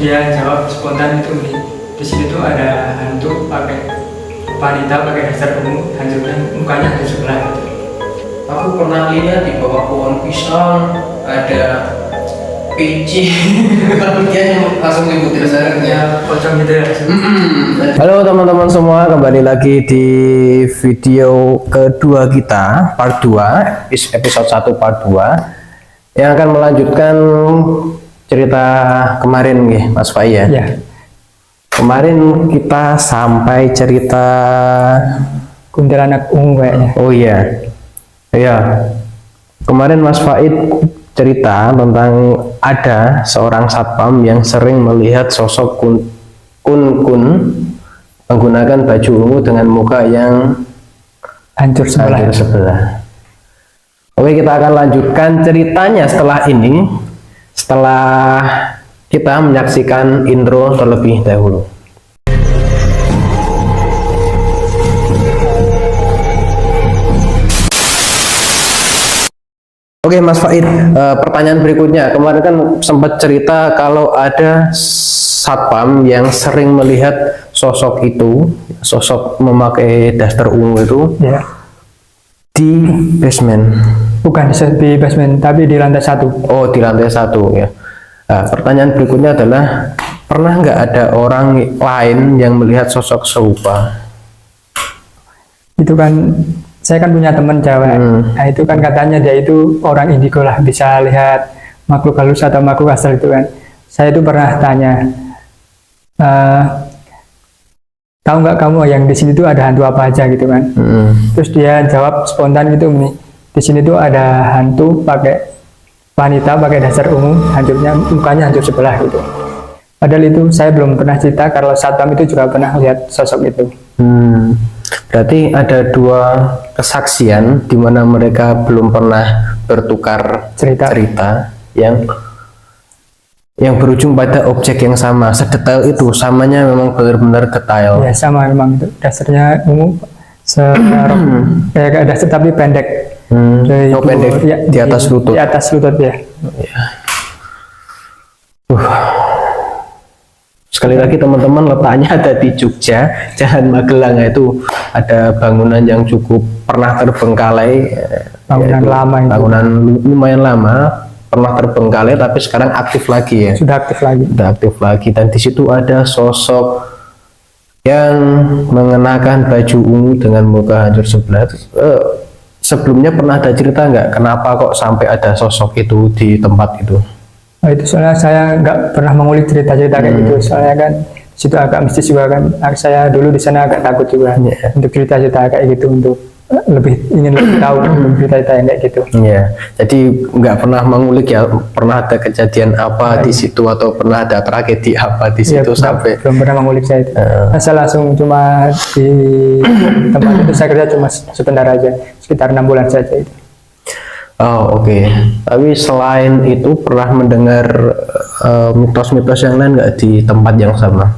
dia jawab spontan itu nih, di sini tuh ada hantu pakai wanita pakai dasar ungu, hancurnya mukanya hancur sebelah gitu. Aku pernah lihat di bawah pohon pisang ada peci. Kan dia langsung ngikutin sarangnya. Pocong gitu ya. Halo teman-teman semua, kembali lagi di video kedua kita, part 2, episode 1 part 2, yang akan melanjutkan cerita kemarin nih Mas Fai ya. Ya. Kemarin kita sampai cerita Kuntilanak ungu kayaknya. oh iya. Ya. Kemarin Mas Faid cerita tentang ada seorang satpam yang sering melihat sosok kun menggunakan baju ungu dengan muka yang Hancur sebelah. hancur sebelah. Oke, kita akan lanjutkan ceritanya setelah ini, setelah kita menyaksikan intro terlebih dahulu. Oke Mas Faid, pertanyaan berikutnya, kemarin kan sempat cerita kalau ada satpam yang sering melihat sosok itu, sosok memakai daster ungu itu Ya. di basement. Bukan di basement, tapi di lantai 1. Oh, di lantai 1 ya. Nah, pertanyaan berikutnya adalah, pernah nggak ada orang lain yang melihat sosok serupa? Itu kan saya kan punya teman cewek. Nah, itu kan katanya dia itu orang indigo lah, bisa lihat makhluk halus atau makhluk astral itu kan. Saya itu pernah tanya, tahu nggak kamu yang di sini tuh ada hantu apa aja gitu kan? Terus dia jawab spontan gitu nih, di sini tuh ada hantu pakai wanita pakai dasar ungu, hancurnya mukanya hancur sebelah gitu. Padahal itu saya belum pernah cerita kalau satpam itu juga pernah lihat sosok itu. Berarti ada dua kesaksian di mana mereka belum pernah bertukar cerita yang berujung pada objek yang sama, sedetail itu, samanya memang benar-benar detail. Ya sama memang itu, dasarnya ungu kayak dasar tapi pendek. Pendek ya, di atas lutut. Di atas lutut ya. Sekali lagi teman-teman, letaknya ada di Jogja, Jalan Magelang. Itu ada bangunan yang cukup pernah terbengkalai, Bangunan lama itu. bangunan lumayan lama, pernah terbengkalai tapi sekarang aktif lagi ya. Sudah aktif lagi. Sudah aktif lagi, dan di situ ada sosok yang mengenakan baju ungu dengan muka hancur sebelah. Sebelumnya pernah ada cerita nggak kenapa kok sampai ada sosok itu di tempat itu? Oh, itu soalnya saya nggak pernah mengulik cerita-cerita kayak gitu. Soalnya kan situ agak mistis juga kan. Saya dulu di sana agak takut juga untuk cerita-cerita kayak gitu, untuk ingin lebih tahu cerita-cerita yang kayak gitu. Iya, jadi nggak pernah mengulik ya, pernah ada kejadian apa di situ atau pernah ada tragedi apa di situ sampai belum pernah mengulik saya itu. Saya langsung cuma di tempat itu saya kerja cuma sebentar aja, sekitar 6 bulan saja itu. Oh oke. Tapi selain itu pernah mendengar mitos-mitos yang lain nggak di tempat yang sama?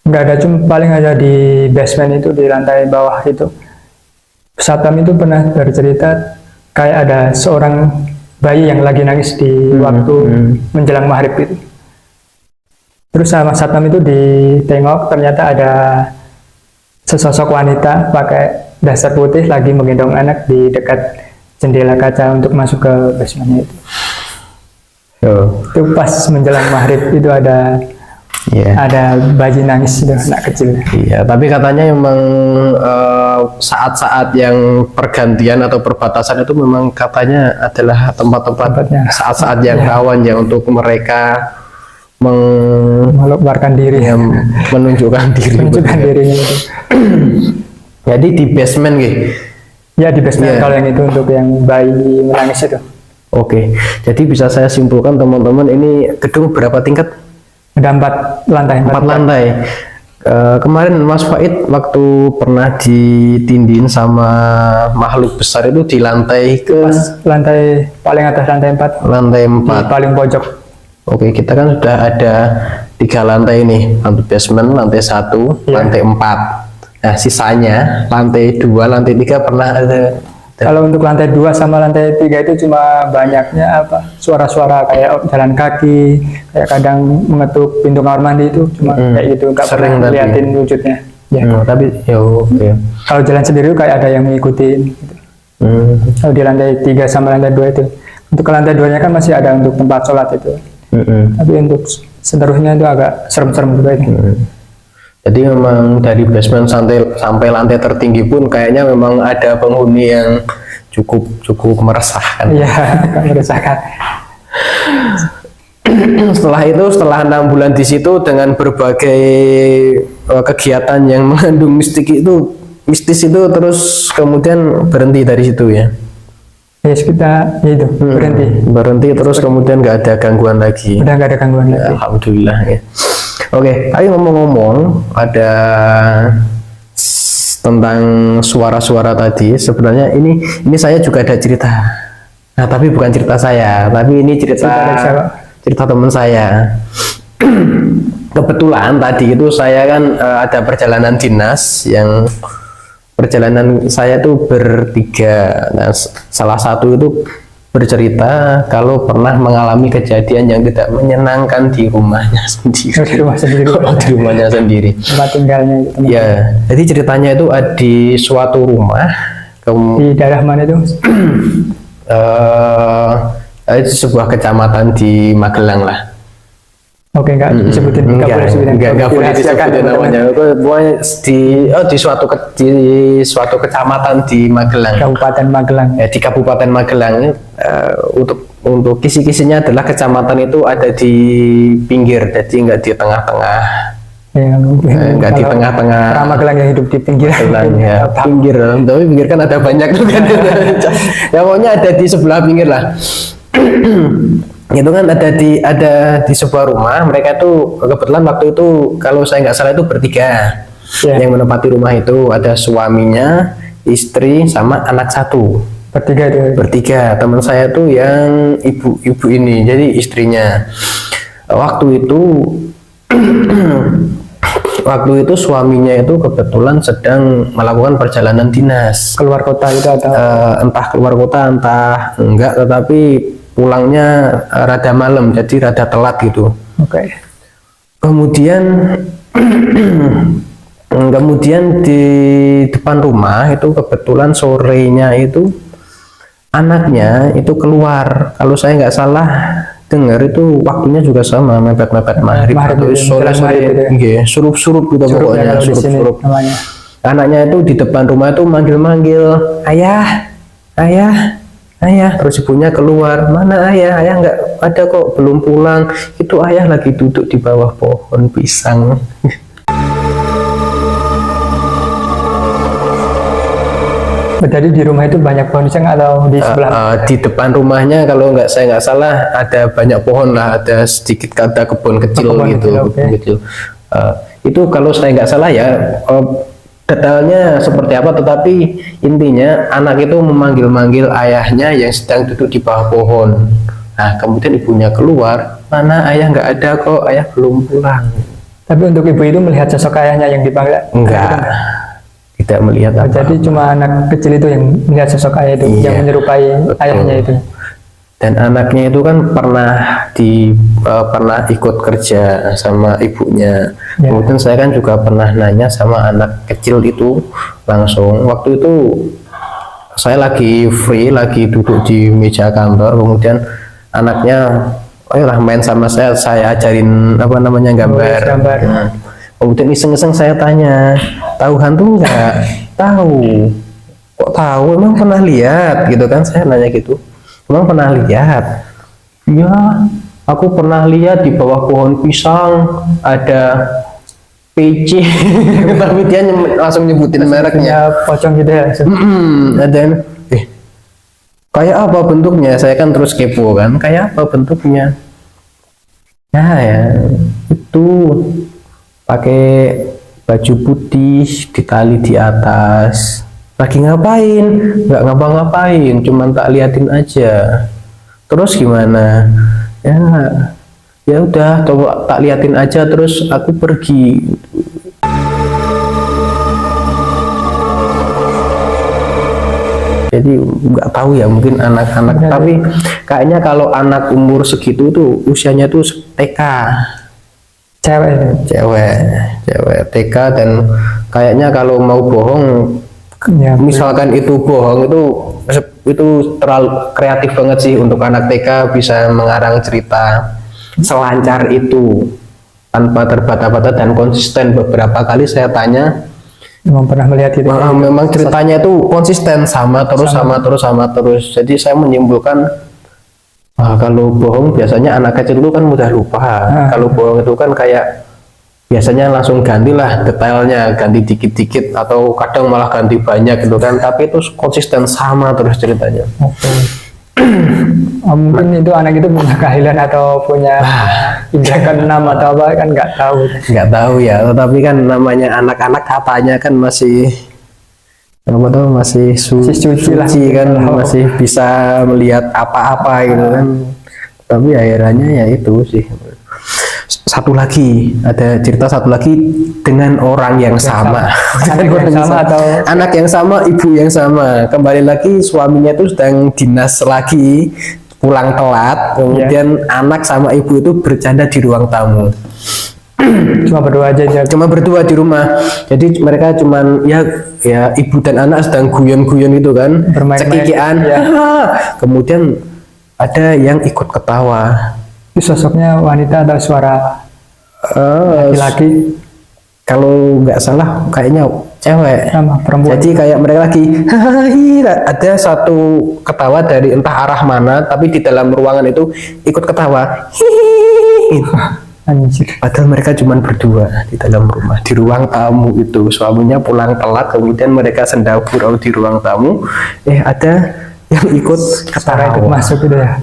Nggak ada, cuma paling ada di basement itu, di lantai bawah itu. Satpam itu pernah bercerita kayak ada seorang bayi yang lagi nangis di waktu menjelang maghrib itu. Terus sama satpam itu ditengok, ternyata ada sesosok wanita pakai dasar putih lagi menggendong anak di dekat jendela kaca untuk masuk ke basementnya itu. Itu pas menjelang maghrib itu ada bayi nangis itu, anak kecil. Iya, tapi katanya memang saat-saat yang pergantian atau perbatasan itu memang katanya adalah tempat-tempat saat-saat yang rawan ya untuk mereka mengeluarkan diri, menunjukkan dirinya itu. Jadi di basement gitu. Ya di basement kalau yang itu untuk yang bayi menangis itu. Oke, jadi bisa saya simpulkan teman-teman, ini gedung berapa tingkat? Ada 4 lantai. 4 lantai. Kemarin Mas Faid waktu pernah ditindin sama makhluk besar itu di lantai lantai paling atas, lantai 4. Lantai 4. Paling pojok. Oke, kita kan sudah ada 3 lantai nih, lantai basement, lantai 1, lantai 4. Nah, sisanya lantai 2, lantai 3 pernah ada Kalau untuk lantai 2 sama lantai 3 itu cuma banyaknya apa suara-suara kayak jalan kaki, kayak kadang mengetuk pintu kamar mandi itu cuma kayak gitu, nggak Sering pernah tapi. liatin wujudnya. Ya. Tapi ya oke. Kalau jalan sendiri kayak ada yang ngikutin. Gitu. Kalau di lantai 3 sama lantai 2 itu, untuk ke lantai 2-nya kan masih ada untuk tempat sholat itu. Tapi untuk seterusnya itu agak serem-serem juga itu. Jadi memang dari basement sampai lantai tertinggi pun kayaknya memang ada penghuni yang cukup meresahkan. Iya, meresahkan. Setelah 6 bulan di situ dengan berbagai kegiatan yang mengandung mistis itu terus kemudian berhenti dari situ ya. Ya kita ya itu berhenti Terus kemudian nggak ada gangguan lagi. udah nggak ada gangguan lagi. Alhamdulillah ya. Oke, tapi ngomong-ngomong ada tentang suara-suara tadi. Sebenarnya ini saya juga ada cerita. Nah, tapi bukan cerita saya, tapi ini cerita teman saya. Kebetulan tadi itu saya kan ada perjalanan dinas yang perjalanan saya tuh bertiga. Nah, salah satu itu bercerita kalau pernah mengalami kejadian yang tidak menyenangkan di rumahnya sendiri. Di rumah sendiri. Di rumahnya sendiri. Tempat tinggalnya itu. Ya, jadi ceritanya itu di suatu rumah. Di daerah mana itu? Itu sebuah kecamatan di Magelang lah. Oke, nggak disebutin. Nggak boleh disebutin namanya. Pokoknya di suatu kecamatan di Magelang. Kabupaten Magelang. Ya, di Kabupaten Magelang. Untuk kisi-kisinya adalah kecamatan itu ada di pinggir, jadi nggak di tengah-tengah. Ya, Nggak di tengah-tengah. Orang Magelang yang hidup di pinggir. Magelang, ya, pinggir. Tapi pinggir kan ada banyak tuh kan. Ya pokoknya ada di sebelah pinggir lah. Itu kan ada di sebuah rumah. Mereka tuh kebetulan waktu itu kalau saya nggak salah itu bertiga yang menempati rumah itu. Ada suaminya, istri, sama anak satu. Bertiga. Teman saya tuh yang ibu ini, jadi istrinya. Waktu itu suaminya itu kebetulan sedang melakukan perjalanan dinas Keluar kota itu atau entah keluar kota entah enggak, tetapi pulangnya rada malam, jadi rada telat gitu. Oke. Kemudian di depan rumah itu kebetulan sorenya itu anaknya itu keluar. Kalau saya nggak salah dengar itu waktunya juga sama, mepet-mepet maghrib atau sore surup-surup gitu pokoknya, surup-surup. Anaknya itu di depan rumah itu manggil-manggil, ayah. Terus ibunya keluar, mana ayah nggak ada kok, belum pulang. Itu ayah lagi duduk di bawah pohon pisang. Jadi di rumah itu banyak pohon pisang atau di sebelah? Di depan rumahnya kalau saya nggak salah ada banyak pohon lah, ada sedikit ada kebun kecil gitu. Okay. Kecil. Itu kalau saya nggak salah ya, detailnya seperti apa, tetapi intinya anak itu memanggil-manggil ayahnya yang sedang duduk di bawah pohon. Nah, kemudian ibunya keluar, mana ayah nggak ada kok, ayah belum pulang. Tapi untuk ibu itu melihat sosok ayahnya yang dipanggil? Enggak. Tidak melihat apa. Jadi cuma anak kecil itu yang melihat sosok ayah itu, yang menyerupai ayahnya itu. Dan anaknya itu kan pernah ikut kerja sama ibunya. Kemudian saya kan juga pernah nanya sama anak kecil itu langsung. Waktu itu saya lagi free, lagi duduk di meja kantor. Kemudian anaknya, ayolah main sama saya ajarin gambar. Nah, kemudian iseng-iseng saya tanya, tahu hantu nggak? Tahu. Kok tahu? Emang pernah lihat? Gitu kan, saya nanya gitu. Emang pernah lihat? Ya, aku pernah lihat di bawah pohon pisang ada PC. Tapi dia langsung nyebutin mereknya. Pocong gitu ya. Ada kayak apa bentuknya? Saya kan terus kepo kan, kayak apa bentuknya? Ya, itu pakai baju putih, ditali di atas. Lagi ngapain? Nggak ngapa-ngapain, cuman tak liatin aja. Terus gimana? Ya udah, coba tak liatin aja, terus aku pergi. Jadi nggak tahu ya, mungkin anak-anak, tapi kayaknya kalau anak umur segitu tuh usianya tuh TK, Cewek itu. cewek TK, dan kayaknya kalau mau bohong, Ya, misalkan itu bohong, itu terlalu kreatif banget sih untuk anak TK, bisa mengarang cerita selancar itu tanpa terbata-bata dan konsisten. Beberapa kali saya tanya, memang pernah melihat itu. memang ceritanya itu konsisten, sama terus. Jadi saya menyimpulkan, kalau bohong biasanya anak kecil itu kan mudah lupa. Kalau bohong itu kan kayak biasanya langsung gantilah detailnya, ganti dikit-dikit atau kadang malah ganti banyak gitu kan. Tapi itu konsisten sama terus ceritanya. Oke. Mungkin itu anak itu punya keahlian atau punya indera keenam atau apa kan nggak tahu. Nggak tahu ya, tetapi kan namanya anak-anak katanya kan masih masih suci kan, masih bisa melihat apa-apa gitu kan. Tapi akhirnya ya itu sih. Ada cerita satu lagi dengan orang yang sama. Anak yang sama, ibu yang sama. Kembali lagi, suaminya itu sedang dinas lagi, pulang telat, kemudian anak sama ibu itu bercanda di ruang tamu. Cuma berdua di rumah. Jadi mereka cuman ya ibu dan anak sedang guyon-guyon itu kan, cekikian. Kemudian ada yang ikut ketawa. Itu sosoknya wanita atau suara laki-laki? Kalau nggak salah kayaknya cewek. Sama perempuan. Jadi kayak mereka lagi ada satu ketawa dari entah arah mana, tapi di dalam ruangan itu ikut ketawa. Anjir. Padahal mereka cuma berdua di dalam rumah, di ruang tamu itu. Suaminya pulang telat, kemudian mereka senda gurau di ruang tamu. Ada yang ikut ketawa, ikut masuk gitu ya.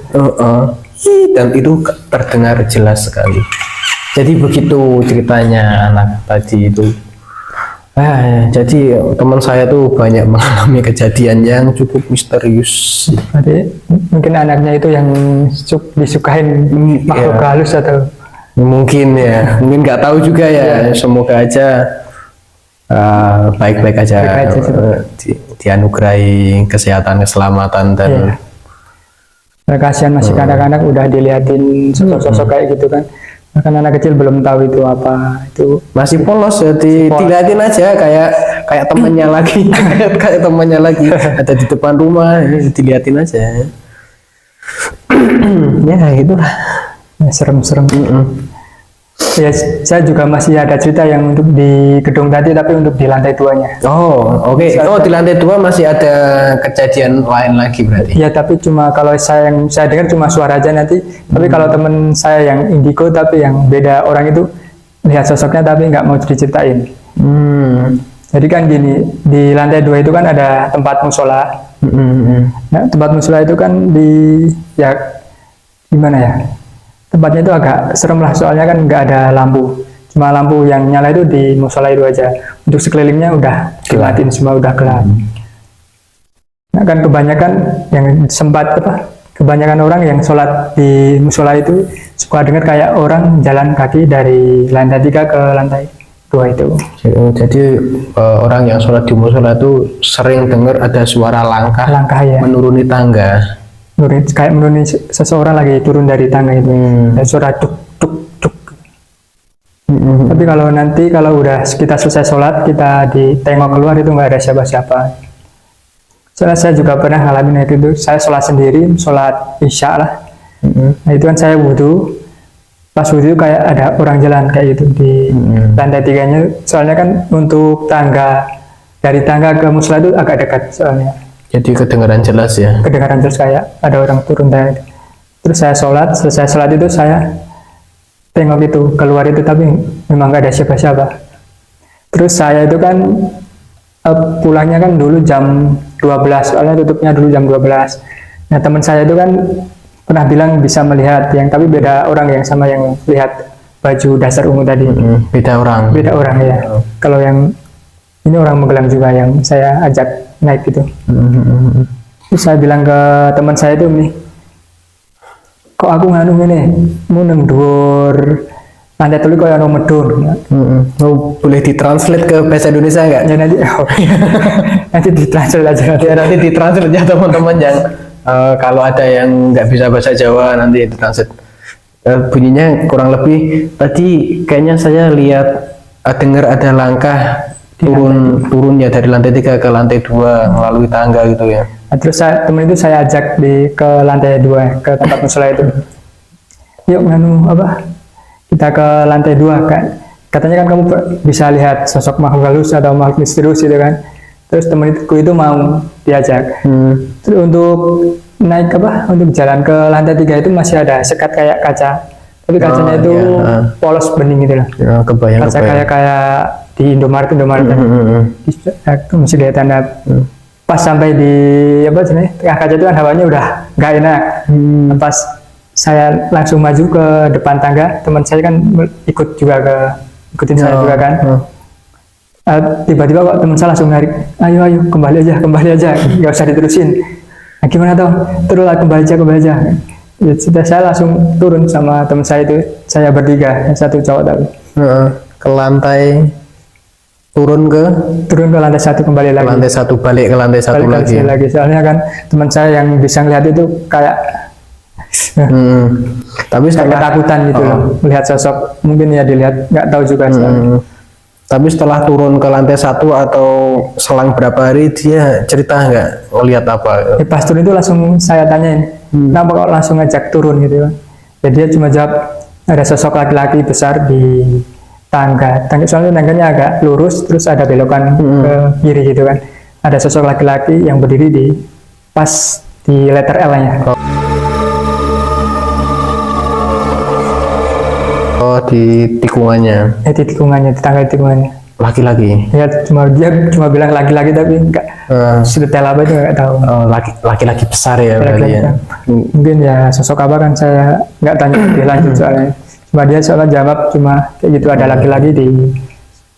Dan itu terdengar jelas sekali. Jadi begitu ceritanya anak tadi itu. Jadi teman saya tuh banyak mengalami kejadian yang cukup misterius. Jadi mungkin anaknya itu yang disukain makhluk halus atau mungkin ya, mungkin nggak tahu juga ya. Semoga aja baik-baik aja, dianugerahi kesehatan, keselamatan, dan kasihan masih anak-anak udah diliatin sosok-sosok kayak gitu kan. Kan anak kecil belum tahu itu apa, itu masih polos, jadi dilihatin aja kayak temannya lagi. kayak temannya lagi ada di depan rumah, ini dilihatin aja. Ya itulah, serem-serem. Ya, saya juga masih ada cerita yang untuk di gedung tadi, tapi untuk di lantai 2-nya. Oke. Di lantai 2 masih ada kejadian lain lagi berarti? Ya, tapi cuma kalau saya dengar cuma suara aja nanti. Tapi kalau teman saya yang indigo, tapi yang beda orang itu lihat sosoknya tapi nggak mau diceritain. Jadi kan gini, di lantai 2 itu kan ada tempat musola. Nah, tempat musola itu kan gimana ya? Tempatnya itu agak serem lah, soalnya kan nggak ada lampu, cuma lampu yang nyala itu di musola itu aja. Untuk sekelilingnya udah dimatiin semua, udah gelap. Nah kan kebanyakan orang yang sholat di musola itu suka dengar kayak orang jalan kaki dari lantai 3 ke lantai 2 itu. Jadi orang yang sholat di musola itu sering dengar ada suara langkah ya, menuruni tangga. Kayak menuruni seseorang lagi turun dari tangga itu, dan suara duk duk duk. Tapi kalau udah kita selesai sholat, kita ditengok keluar itu nggak ada siapa-siapa. Soalnya saya juga pernah ngalamin itu, saya sholat sendiri, sholat isya lah. Nah itu kan saya wudhu, pas wudhu kayak ada orang jalan kayak gitu di lantai 3-nya. Soalnya kan untuk dari tangga ke musola itu agak dekat soalnya. Jadi kedengaran jelas ya? Kedengaran jelas kayak ada orang turun dari. Terus saya selesai sholat itu saya tengok itu, keluar itu, tapi memang gak ada siapa-siapa. Terus saya itu kan pulangnya kan dulu jam 12, soalnya tutupnya dulu jam 12. Nah teman saya itu kan pernah bilang bisa melihat, tapi beda orang yang sama yang lihat baju dasar ungu tadi. Beda orang ya. Kalau yang ini orang Magelang juga yang saya ajak naik gitu. Terus saya bilang ke teman saya itu nih, kok aku nganu ini mau neng dhuwur lantai telu kayak ono medun. Oh, boleh ditranslate ke bahasa Indonesia nggak? Ya nanti nanti ditranslate aja. Ya nanti ditranslate ya teman-teman yang kalau ada yang nggak bisa bahasa Jawa nanti ditranslate. Bunyinya kurang lebih tadi kayaknya saya lihat dengar ada langkah turun ya dari lantai 3 ke lantai 2 melalui tangga gitu ya. Nah, terus temen itu saya ajak ke lantai 2 ke tempat musola itu. Yuk nganu apa? Kita ke lantai 2 kan. Katanya kan kamu bisa lihat sosok makhluk halus atau makhluk misterius gitu kan. Terus temenku itu mau diajak. Terus untuk naik apa? Untuk jalan ke lantai 3 itu masih ada sekat kayak kaca. Tapi kacanya itu polos bening gitu lah. Ya, kebayang. Kaca kayak di Indomaret kan. Itu masih lihat tanda. Pas sampai di apa sih? Tengah kaca itu kan hawanya udah nggak enak. Pas saya langsung maju ke depan tangga, teman saya kan ikutin saya juga kan. Tiba-tiba kok teman saya langsung narik, ayo kembali aja, nggak usah diterusin. Nah, gimana toh? Terus kembali aja. Ya, sudah saya langsung turun sama teman saya itu, saya bertiga, satu cowok tapi. Ke lantai turun ke lantai 1 kembali lagi. Lantai 1 balik ke lantai 1 lagi. Soalnya kan teman saya yang bisa ngeliat itu kayak tapi setelah ketakutan gitu loh, melihat sosok, mungkin ya dilihat, nggak tahu juga. Tapi setelah turun ke lantai 1 atau selang berapa hari dia cerita nggak ngelihat apa? Pas turun itu langsung saya tanyain, kenapa kok langsung ngajak turun gitu kan? Ya dia cuma jawab ada sosok laki-laki besar di tangga, soalnya tangganya agak lurus, terus ada belokan ke kiri gitu kan. Ada sosok laki-laki yang berdiri di pas di letter L-nya. Oh, di tikungannya. Di tikungannya, di tangga tikungannya. Laki-laki. Ya dia cuma bilang laki-laki tapi enggak sedetail apa itu nggak tahu. Oh, laki-laki besar ya berarti ya. Mungkin ya sosok apa kan saya nggak tanya lebih lanjut soalnya. Cuma dia soalnya jawab cuma kayak gitu, ada laki-laki di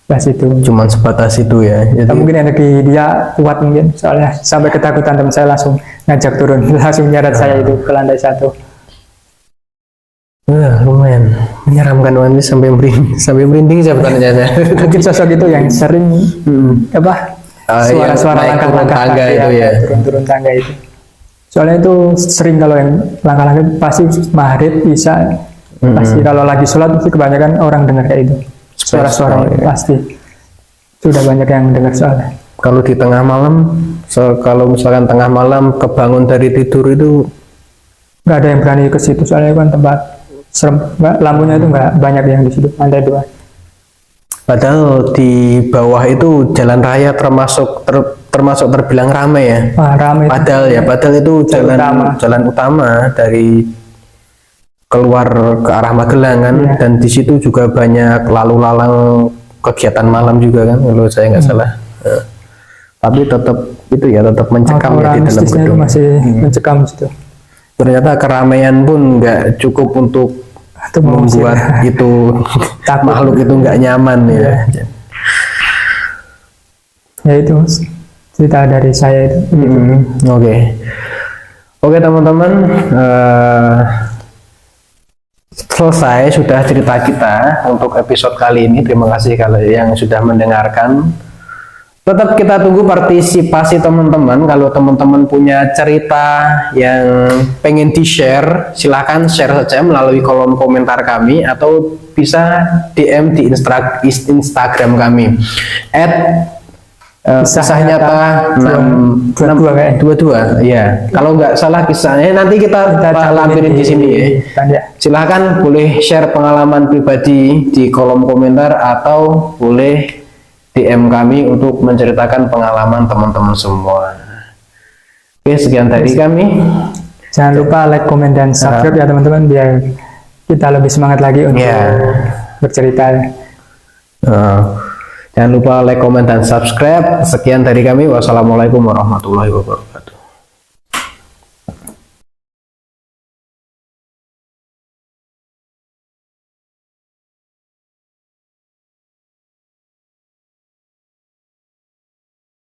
pas itu. Cuman sebatas itu ya. Jadi mungkin energi dia kuat mungkin, soalnya sampai ketakutan teman saya langsung ngajak turun, langsung nyeret saya itu ke lantai 1. Lumayan menyeramkan nanti sampai merinding saya bertanya. Mungkin sosok itu yang sering suara-suara langkah-langkah tangga itu ya. Turun tangga itu. Soalnya itu sering kalau yang langkah-langkah pasti maghrib bisa. Pasti kalau lagi sholat pasti kebanyakan orang dengar kayak itu. Suara-suara itu pasti. Sudah banyak yang dengar soalnya. Kalau di tengah malam, kalau misalkan tengah malam kebangun dari tidur itu nggak ada yang berani ke situ, soalnya kan tempat serem, lampunya itu nggak banyak yang di situ, lantai 2. Padahal di bawah itu jalan raya termasuk terbilang ramai ya. Wah, ramai. Padahal itu jalan utama dari keluar ke arah Magelang kan, dan di situ juga banyak lalu lalang kegiatan malam juga kan, kalau saya nggak salah. Tapi tetap itu ya, tetap mencekam ya di dalam gedung. Masih mencekam situ. Ternyata keramaian pun nggak cukup untuk membuat itu makhluk itu nggak nyaman ya. Ya itu cerita dari saya itu. Oke teman-teman, selesai sudah cerita kita untuk episode kali ini. Terima kasih kalau yang sudah mendengarkan. Tetap kita tunggu partisipasi teman-teman. Kalau teman-teman punya cerita yang pengen di-share, silahkan share saja melalui kolom komentar kami, atau bisa DM di Instagram kami @kisah nyata 622 ya. Kalau nggak salah kisahnya, nanti kita lampirin di sini ya. Silahkan boleh share pengalaman pribadi di kolom komentar, atau boleh DM kami untuk menceritakan pengalaman teman-teman semua. Oke, sekian dari kami. Jangan lupa like, komen, dan subscribe ya teman-teman, biar kita lebih semangat lagi untuk bercerita. Jangan lupa like, komen, dan subscribe. Sekian dari kami. Wassalamualaikum warahmatullahi wabarakatuh.